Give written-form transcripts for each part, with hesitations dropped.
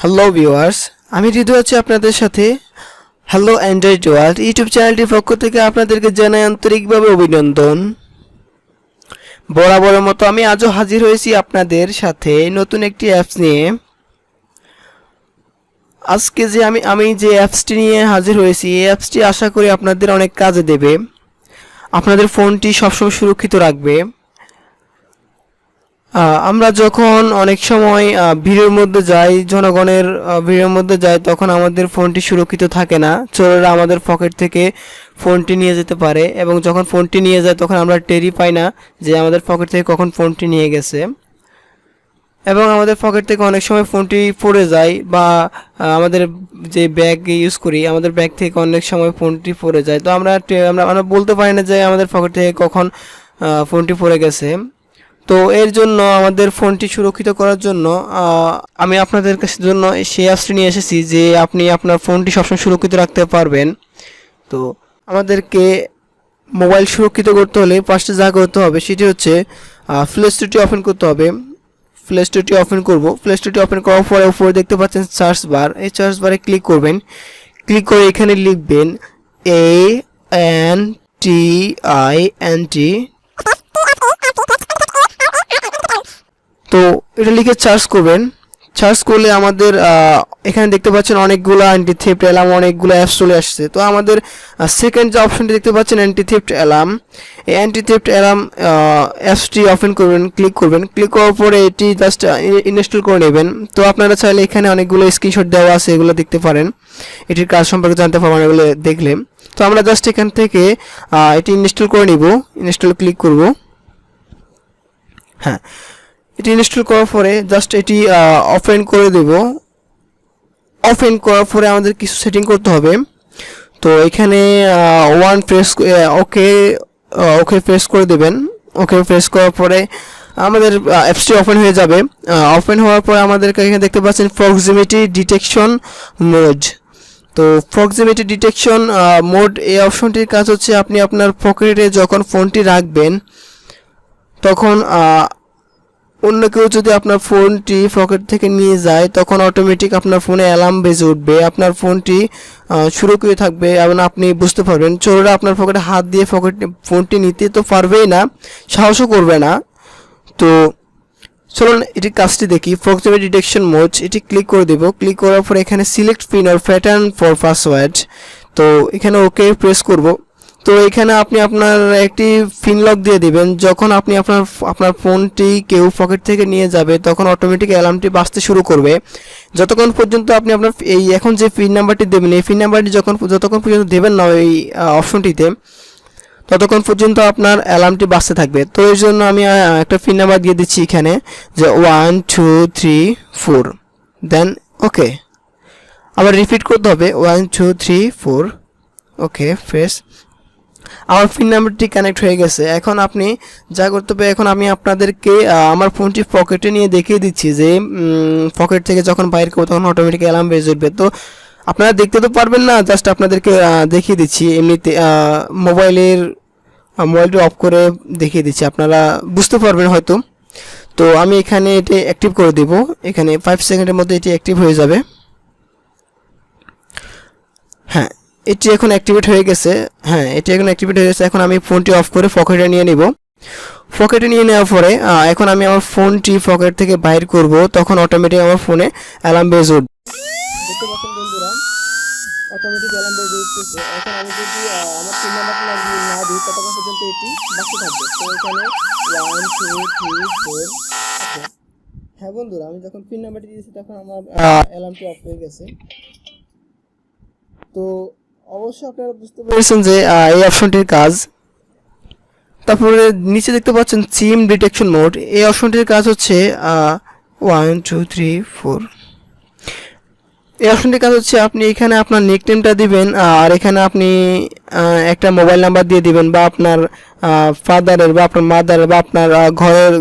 Hello viewers, আমি হৃদয় আছি আপনাদের সাথে। হ্যালো অ্যান্ড্রয়েড ওয়ার্ল্ড ইউটিউব চ্যানেলটির পক্ষ থেকে আপনাদেরকে জানাই আন্তরিকভাবে অভিনন্দন। বরাবরের মতো আমি আজও হাজির হয়েছি আপনাদের সাথে নতুন একটি অ্যাপস নিয়ে। আজকে যে আমি যে অ্যাপসটি নিয়ে হাজির হয়েছি, এই অ্যাপসটি আশা করি আপনাদের অনেক কাজে দেবে, আপনাদের ফোনটি সবসময় সুরক্ষিত রাখবে। আমরা যখন অনেক সময় ভিড়ের মধ্যে যাই, জনগণের ভিড়ের মধ্যে যাই, তখন আমাদের ফোনটি সুরক্ষিত থাকে না। চোরেরা আমাদের পকেট থেকে ফোনটি নিয়ে যেতে পারে, এবং যখন ফোনটি নিয়ে যায় তখন আমরা টেরই পাই না যে আমাদের পকেট থেকে কখন ফোনটি নিয়ে গেছে। এবং আমাদের পকেট থেকে অনেক সময় ফোনটি পড়ে যায়, বা আমাদের যে ব্যাগ ইউজ করি, আমাদের ব্যাগ থেকে অনেক সময় ফোনটি পড়ে যায়। তো আমরা বলতে পারি না যে আমাদের পকেট থেকে কখন ফোনটি পড়ে গেছে। তো এর জন্য আমাদের ফোনটি সুরক্ষিত করার জন্য আমি আপনাদের কাছে জন্য সেই অ্যাপসটি নিয়ে এসেছি, যে আপনি আপনার ফোনটি সবসময় সুরক্ষিত রাখতে পারবেন। তো আমাদেরকে মোবাইল সুরক্ষিত করতে হলে ফার্স্টে যা করতে হবে সেটি হচ্ছে প্লে স্টোরটি ওপেন করতে হবে। প্লে স্টোরটি ওপেন করব। প্লে স্টোরটি ওপেন করার পরে উপরে দেখতে পাচ্ছেন সার্চ বার, এই সার্চ বারে ক্লিক করবেন। ক্লিক করে এখানে লিখবেন ANTINT। তো এটা লিখে সার্চ করবেন। সার্চ করলে আমাদের এখানে দেখতে পাচ্ছেন অনেকগুলো অ্যান্টি থেফট অ্যালার্ম, অনেকগুলো অ্যাপস চলে আসছে। তো আমাদের সেকেন্ড যে অপশনটি দেখতে পাচ্ছেন অ্যান্টি থেফট অ্যালার্ম, এই অ্যান্টি থেফট অ্যালার্ম অ্যাপসটি ওপেন করবেন। ক্লিক করবেন। ক্লিক করার পরে এটি জাস্ট ইনস্টল করে নেবেন। তো আপনারা চাইলে এখানে অনেকগুলো স্ক্রিনশট দেওয়া আছে, এগুলো দেখতে পারেন, এটির কাজ সম্পর্কে জানতে পারবেন এগুলো দেখলে। তো আমরা জাস্ট এখান থেকে এটি ইনস্টল করে নিব। ইনস্টল ক্লিক করব। হ্যাঁ, এটি ইনস্টল করার পরে জাস্ট এটি ওপেন করে দেব। ওপেন করার পরে আমাদের কিছু সেটিং করতে হবে। তো এখানে ওকে প্রেস করে দেবেন। ওকে প্রেস করার পরে আমাদের অ্যাপসটি ওপেন হয়ে যাবে। ওপেন হওয়ার পরে আমাদেরকে এখানে দেখতে পাচ্ছেন প্রক্সিমিটি ডিটেকশন মোড। তো প্রক্সিমিটি ডিটেকশন মোড, এই অপশনটির কাজ হচ্ছে আপনি আপনার পকেটে যখন ফোনটি রাখবেন, তখন অন্য কেউ যদি আপনার ফোনটি পকেট থেকে নিয়ে যায়, তখন অটোমেটিক আপনার ফোনে অ্যালার্ম বেজে উঠবে, আপনার ফোনটি সুরক্ষিত থাকবে, এবং আপনি বুঝতে পারবেন। চোররা আপনার পকেটে হাত দিয়ে ফোনটি নিতে তো পারবেই না, সাহসও করবে না। তো চলুন এটির কাজটি দেখি। প্রক্সিমিটি ডিটেকশন মোড, এটি ক্লিক করে দেব। ক্লিক করার পর এখানে select pin or pattern for password, তো এখানে ওকে প্রেস করব। তো এখানে আপনি আপনার একটি পিন লক দিয়ে দিবেন। যখন আপনি আপনার ফোনটি কেউ পকেট থেকে নিয়ে যাবে, তখন অটোমেটিক অ্যালার্মটি বাজতে শুরু করবে। যতক্ষণ পর্যন্ত আপনি আপনার এই এখন যে পিন নাম্বারটি দেবেন, এই পিন নাম্বারটি যতক্ষণ পর্যন্ত দেবেন না এই অপশনটিতে, ততক্ষণ পর্যন্ত আপনার অ্যালার্মটি বাজতে থাকবে। তো এর জন্য আমি একটা পিন নাম্বার দিয়ে দিচ্ছি এখানে, যে 1 2 3 4, দেন ওকে। আবার রিপিট করতে হবে 1 2 3 4, ওকে প্রেস। আমার পিন নাম্বারটি কানেক্ট হয়ে গেছে। এখন আপনি যা করতে হবে, এখন আমি আপনাদেরকে আমার ফোনটি পকেটে নিয়ে দেখিয়ে দিচ্ছি, যে পকেট থেকে যখন বাইরে করবো তখন অটোমেটিক অ্যালার্ম বেজে উঠবে। তো আপনারা দেখতে তো পারবেন না, জাস্ট আপনাদেরকে দেখিয়ে দিচ্ছি এমনিতে। মোবাইলটি অফ করে দেখিয়ে দিচ্ছি, আপনারা বুঝতে পারবেন হয়তো। তো আমি এখানে এটি অ্যাক্টিভ করে দেব। এখানে 5 সেকেন্ডের মধ্যে এটি অ্যাক্টিভ হয়ে যাবে। হ্যাঁ, এটি এখন অ্যাক্টিভেট হয়ে গেছে। এখন আমি ফোনটি অফ করে পকেটে নিয়ে নিব। পকেটে নিয়ে নেওয়ার পরে এখন আমি আমার ফোনটি পকেট থেকে বাইর করব, তখন অটোমেটিক আমার ফোনে অ্যালার্ম বেজে উঠবে। দেখতে পাচ্ছেন বন্ধুরা, অটোমেটিক অ্যালার্ম বেজে উঠতেছে। এখন আমি যদি আমার পিন নাম্বারটি না দিই, ততক্ষণ পর্যন্ত এটি বাজতে থাকবে। তো এখানে 1 2 3 4, ওকে। হ্যাঁ বন্ধুরা, আমি যখন পিন নাম্বারটি দিয়েছি তখন আমার অ্যালার্মটি অফ হয়ে গেছে। তো অবশ্যই আপনারা বুঝতে পেরেছেন যে এই অপশনটির কাজ। তারপরে নিচে দেখতে পাচ্ছেন সিম ডিটেকশন মোড, এই অপশনটির কাজ হচ্ছে 1 2 3 4। এই অপশনটির কাজ হচ্ছে আপনি এখানে আপনার নিকনেমটা দিবেন, আর এখানে আপনি একটা মোবাইল নাম্বার দিয়ে দিবেন, বা আপনার ফাদারের বা আপনার মাদারের বা আপনার ঘরের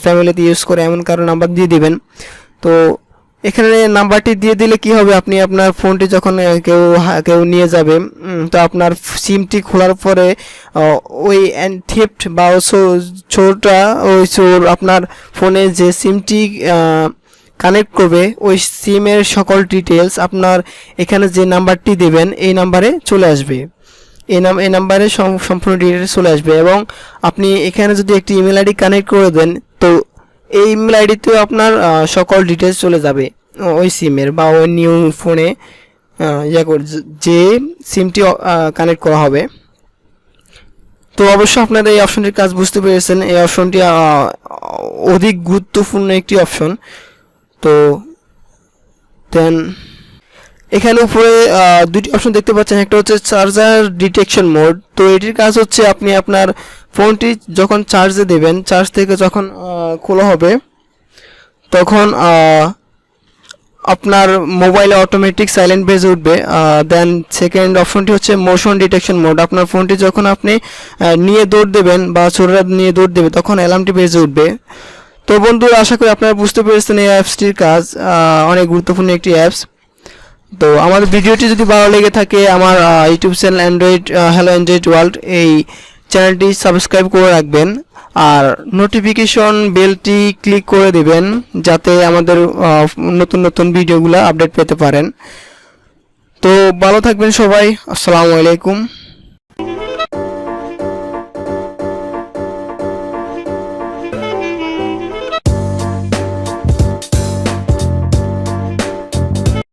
ফ্যামিলিতে ইউজ করে এমন কারো নাম্বার দিয়ে দিবেন। তো এখানে নাম্বারটি দিয়ে দিলে কি হবে, আপনি আপনার ফোনটি যখন কেউ নিয়ে যাবে, তো আপনার সিমটি খোলার পরে ওই থেফট বা চোর আপনার ফোনে যে সিমটি কানেক্ট করবে ওই সিমের সকল ডিটেলস আপনার এখানে যে নাম্বারটি দেবেন এই নাম্বারে চলে আসবে। এই নাম্বারে সম্পূর্ণ ডিটেলস চলে আসবে এবং আপনি এখানে যদি একটি ইমেল আইডি কানেক্ট করে দেন তো এই ইমেল আইডিতেও আপনার সকল ডিটেলস চলে যাবে ওই সিমের বা ওই নিউ ফোনে যে সিমটি কানেক্ট করা হবে। তো অবশ্যই আপনারা এই অপশনটির কাজ বুঝতে পেরেছেন। এই অপশনটি অধিক গুরুত্বপূর্ণ একটি অপশন। তো দেন এখানে উপরে দুটি অপশন দেখতে পাচ্ছেন, একটা হচ্ছে চার্জার ডিটেকশন মোড। তো এটির কাজ হচ্ছে আপনি আপনার ফোনটি যখন চার্জে দেবেন, চার্জ থেকে যখন খোলা হবে তখন আপনার মোবাইলে অটোমেটিক সাইলেন্ট বেজে উঠবে। দেন সেকেন্ড অপশনটি হচ্ছে মোশন ডিটেকশন মোড। আপনার ফোনটি যখন আপনি নিয়ে দৌড় দেবেন বা ছোটরা নিয়ে দৌড় দেবে তখন অ্যালার্মটি বেজে উঠবে। তো বন্ধুরা, আশা করি আপনারা বুঝতে পেরেছেন এই অ্যাপসটির কাজ। অনেক গুরুত্বপূর্ণ একটি অ্যাপস। তো আমাদের ভিডিওটি যদি ভালো লেগে থাকে আমার YouTube channel Android hello Android world এই চ্যানেলটি সাবস্ক্রাইব করে রাখবেন আর নোটিফিকেশন বেলটি ক্লিক করে দিবেন যাতে আমাদের নতুন নতুন ভিডিওগুলো আপডেট পেতে পারেন। তো ভালো থাকবেন সবাই। আসসালামু আলাইকুম।